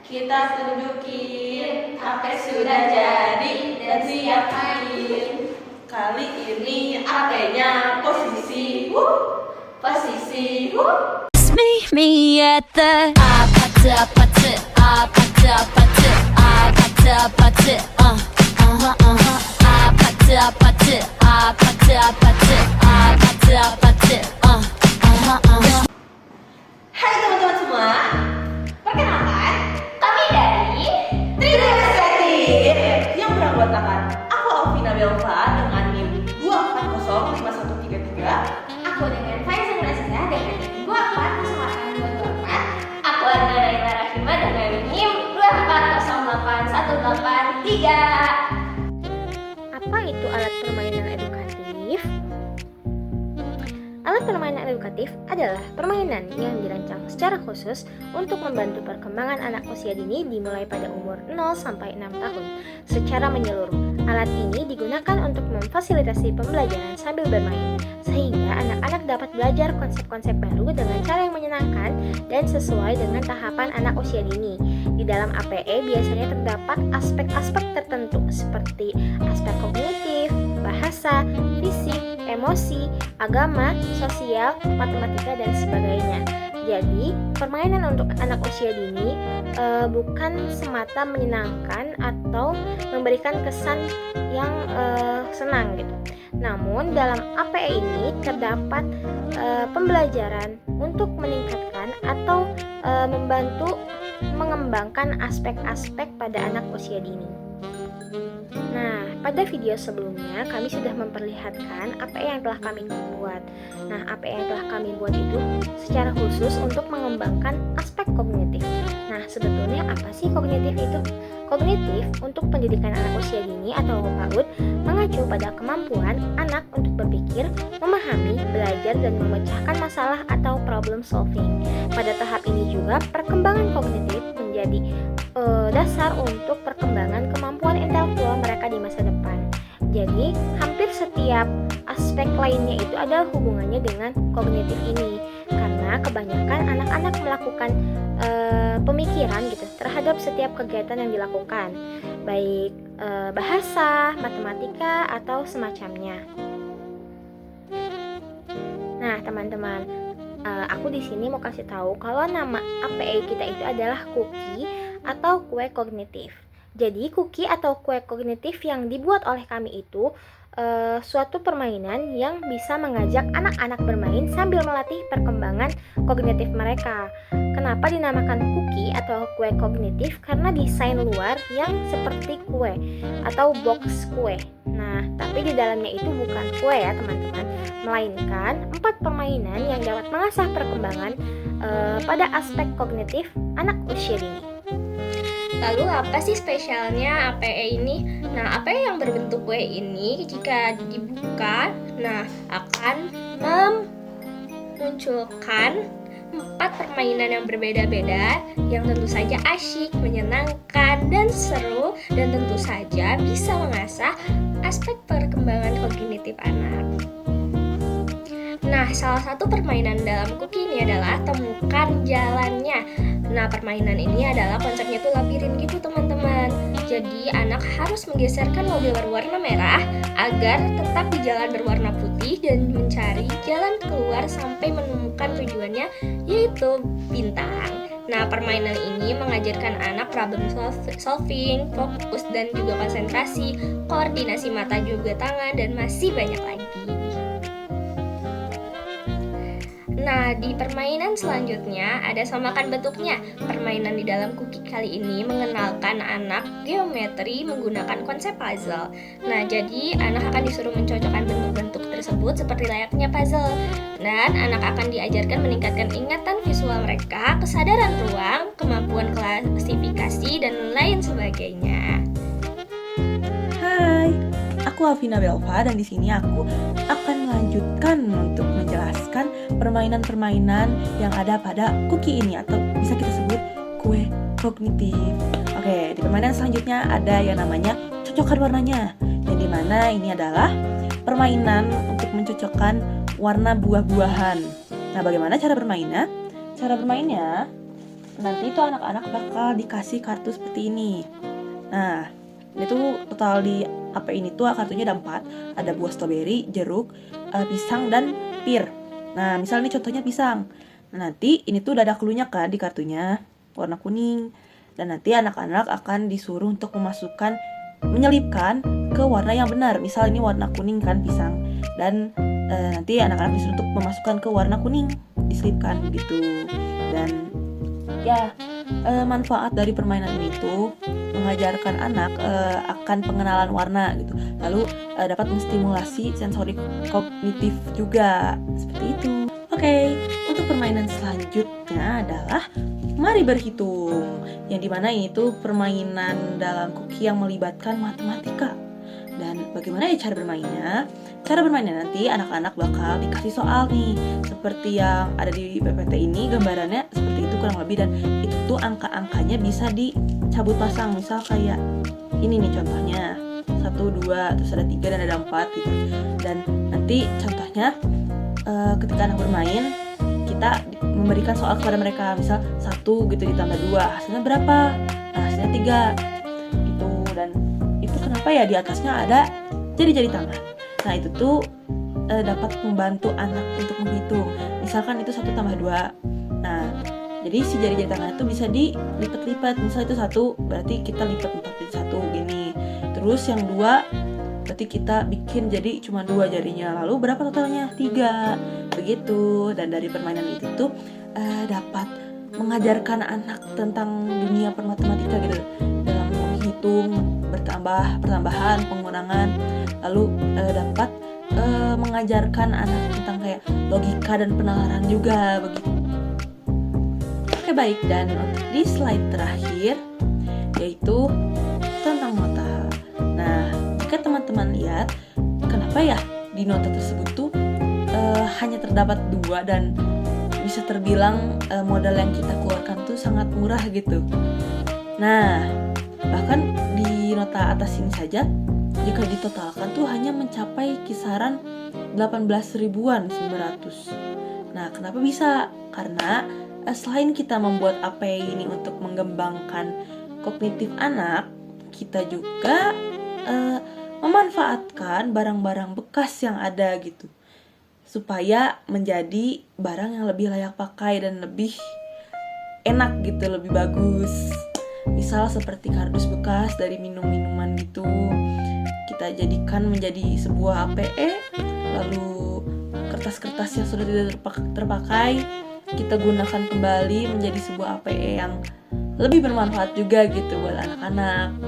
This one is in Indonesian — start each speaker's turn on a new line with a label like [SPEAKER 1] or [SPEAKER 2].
[SPEAKER 1] Kita tunjukin HP sudah jadi dan siap main. Kali ini HP-nya posisi posisi
[SPEAKER 2] Meet me at the 아파트 아파트 아파트 아파트 아파트 아파트 아파트 아파트 아파트 아파트 아파트 아파트
[SPEAKER 1] Hai teman-teman semua, perkenalkan kami dari Trident Kreatif yang beranggotakan aku Alvina Belva dengan NIM 2405133.
[SPEAKER 3] Aku dengan Faiza Nurasida dengan NIM 2408224. Aku Anda Naila Rahima dengan NIM 2400883. Apa itu alat permainan edukatif? Alat permainan edukatif adalah permainan yang dirancang secara khusus untuk membantu perkembangan anak usia dini dimulai pada umur 0 sampai 6 tahun secara menyeluruh. Alat ini digunakan untuk memfasilitasi pembelajaran sambil bermain, sehingga anak-anak dapat belajar konsep-konsep baru dengan cara yang menyenangkan dan sesuai dengan tahapan anak usia dini. Di dalam APE biasanya terdapat aspek-aspek tertentu seperti aspek kognitif, bahasa, fisik, emosi, agama, sosial, matematika, dan sebagainya. Jadi, permainan untuk anak usia dini bukan semata menyenangkan atau memberikan kesan yang senang gitu. Namun, dalam APE ini terdapat pembelajaran untuk meningkatkan atau membantu mengembangkan aspek-aspek pada anak usia dini. Nah, pada video sebelumnya kami sudah memperlihatkan apa yang telah kami buat. Nah, apa yang telah kami buat itu secara khusus untuk mengembangkan aspek kognitif. Nah, sebetulnya apa sih kognitif itu? Kognitif untuk pendidikan anak usia dini atau PAUD mengacu pada kemampuan anak untuk berpikir, memahami, belajar, dan memecahkan masalah atau problem solving. Pada tahap ini juga perkembangan kognitif menjadi dasar untuk perkembangan kemampuan intelektual mereka di masa depan. Jadi, hampir setiap aspek lainnya itu ada hubungannya dengan kognitif ini, karena kebanyakan anak-anak melakukan pemikiran gitu terhadap setiap kegiatan yang dilakukan, baik bahasa, matematika, atau semacamnya. Nah, teman-teman, aku di sini mau kasih tahu kalau nama APE kita itu adalah Cookie atau kue kognitif. Jadi cookie atau kue kognitif yang dibuat oleh kami itu suatu permainan yang bisa mengajak anak-anak bermain sambil melatih perkembangan kognitif mereka. Kenapa dinamakan cookie atau kue kognitif? Karena desain luar yang seperti kue atau box kue. Nah, tapi di dalamnya itu bukan kue ya teman-teman, melainkan 4 permainan yang dapat mengasah perkembangan pada aspek kognitif anak usia dini.
[SPEAKER 4] Lalu apa sih spesialnya APE ini? Nah, APE yang berbentuk kue ini jika dibuka, akan memunculkan 4 permainan yang berbeda-beda yang tentu saja asyik, menyenangkan, dan seru, dan tentu saja bisa mengasah aspek perkembangan kognitif anak. Nah, salah satu permainan dalam cookie ini adalah temukan jalannya. Nah, permainan ini adalah konsepnya tuh labirin gitu teman-teman. Jadi anak harus menggeserkan mobil berwarna merah agar tetap di jalan berwarna putih dan mencari jalan keluar sampai menemukan tujuannya, yaitu bintang. Nah, permainan ini mengajarkan anak problem solving, fokus, dan juga konsentrasi, koordinasi mata juga tangan, dan masih banyak lagi. Nah, di permainan selanjutnya ada samakan bentuknya. Permainan di dalam cookie kali ini mengenalkan anak geometri menggunakan konsep puzzle. Nah, jadi anak akan disuruh mencocokkan bentuk-bentuk tersebut seperti layaknya puzzle. Dan anak akan diajarkan meningkatkan ingatan visual mereka, kesadaran ruang, kemampuan klasifikasi, dan lain sebagainya.
[SPEAKER 5] Hai, aku Alvina Belva dan di sini aku akan melanjutkan untuk menjelaskan permainan-permainan yang ada pada cookie ini atau bisa kita sebut kue kognitif. Oke, di permainan selanjutnya ada yang namanya cocokkan warnanya. Yang dimana ini adalah permainan untuk mencocokkan warna buah-buahan. Nah, bagaimana cara bermainnya? Cara bermainnya nanti itu anak-anak bakal dikasih kartu seperti ini. Nah, ini tuh total di HP ini tuh kartunya ada 4. Ada buah stroberi, jeruk, pisang, dan pir. Nah, misalnya ini contohnya pisang. Nah, nanti ini tuh udah ada cluenya kan di kartunya, warna kuning. Dan nanti anak-anak akan disuruh untuk menyelipkan ke warna yang benar. Misal ini warna kuning kan pisang. Dan nanti anak-anak disuruh untuk memasukkan ke warna kuning, diselipkan gitu. Dan ya, manfaat dari permainan ini tuh mengajarkan anak akan pengenalan warna gitu. Lalu dapat menstimulasi sensori kognitif juga. Seperti itu. Oke, untuk permainan selanjutnya adalah mari berhitung. Yang dimana ini tuh permainan dalam Cookie yang melibatkan matematika. Dan bagaimana ya cara bermainnya? Cara bermainnya nanti anak-anak bakal dikasih soal nih, seperti yang ada di PPT ini, gambarannya seperti itu kurang lebih. Dan itu tuh angka-angkanya bisa dicabut pasang. Misal kayak ini nih contohnya 1, 2, terus ada 3 dan ada 4 gitu. Dan nanti contohnya ketika anak bermain, kita memberikan soal kepada mereka. Misal 1 gitu ditambah 2, hasilnya berapa? Nah, hasilnya 3 gitu. Dan itu kenapa ya di atasnya ada jari-jari tangan. Nah, itu tuh dapat membantu anak untuk menghitung. Misalkan itu 1 tambah 2. Nah, jadi si jari-jari tangan itu bisa dilipat-lipat. Misal itu 1, berarti kita lipat 4 jadi 1 gini. Terus yang 2 berarti kita bikin jadi cuma 2 jarinya. Lalu berapa totalnya? 3. Begitu. Dan dari permainan itu tuh dapat mengajarkan anak tentang dunia permatematika gitu, dalam menghitung, pertambahan, pengurangan. Lalu dapat mengajarkan anak tentang kayak logika dan penalaran juga begitu. Oke, baik, dan untuk di slide terakhir yaitu tentang nota. Nah, jika teman-teman lihat, kenapa ya di nota tersebut tuh hanya terdapat 2 dan bisa terbilang modal yang kita keluarkan tuh sangat murah gitu. Nah, bahkan di nota atas ini saja, jika ditotalkan tuh hanya mencapai kisaran 18.900. Nah, kenapa bisa? Karena selain kita membuat API ini untuk mengembangkan kognitif anak, kita juga memanfaatkan barang-barang bekas yang ada gitu, supaya menjadi barang yang lebih layak pakai dan lebih enak gitu, lebih bagus. Misal seperti kardus bekas dari minum-minuman gitu, kita jadikan menjadi sebuah APE. Lalu kertas-kertas yang sudah tidak terpakai, kita gunakan kembali menjadi sebuah APE yang lebih bermanfaat juga gitu buat anak-anak.